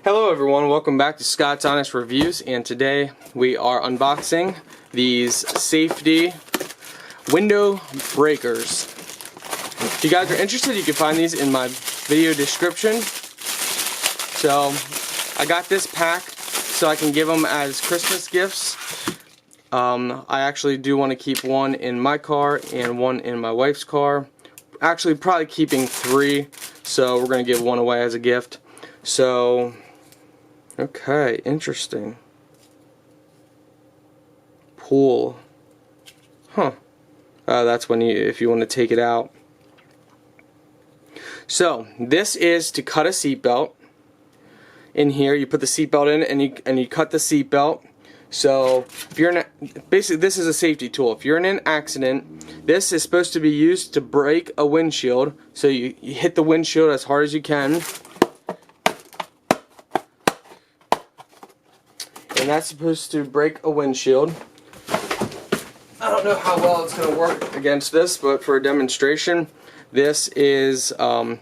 Hello everyone, welcome back to Scott's Honest Reviews, and today we are unboxing these safety window breakers. If you guys are interested, you can find these in my video description. So I got this pack so I can give them as Christmas gifts. I actually do want to keep one in my car and one in my wife's car. Actually probably keeping 3, so we're going to give one away as a gift. So okay, interesting. Pool. Huh. That's when if you want to take it out. So this is to cut a seatbelt. In here, you put the seatbelt in, and you cut the seatbelt. So if you're in basically this is a safety tool. If you're in an accident, this is supposed to be used to break a windshield. So you hit the windshield as hard as you can. And that's supposed to break a windshield. I don't know how well it's going to work against this, but for a demonstration, this is a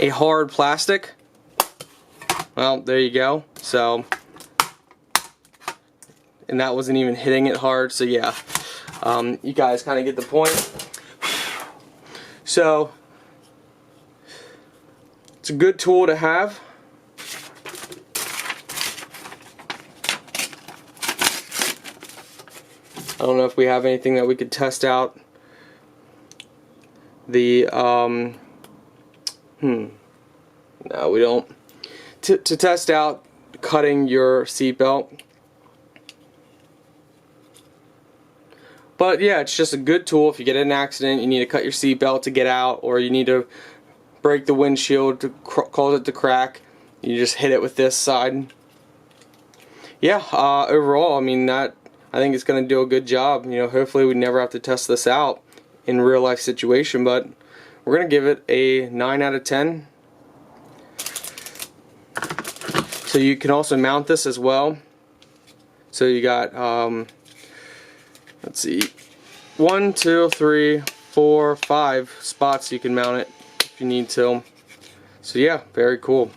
hard plastic. Well, there you go. So, and that wasn't even hitting it hard, so yeah. You guys kind of get the point. So, it's a good tool to have. I don't know if we have anything that we could test out. No, we don't. To test out cutting your seatbelt. But yeah, it's just a good tool if you get in an accident, you need to cut your seatbelt to get out, or you need to break the windshield to cause it to crack. You just hit it with this side. Yeah, overall, I mean, I think it's going to do a good job. You know, hopefully we never have to test this out in real life situation, but we're going to give it a 9 out of 10. So you can also mount this as well. So you got, let's see, 1, 2, 3, 4, 5 spots you can mount it if you need to. So yeah, very cool.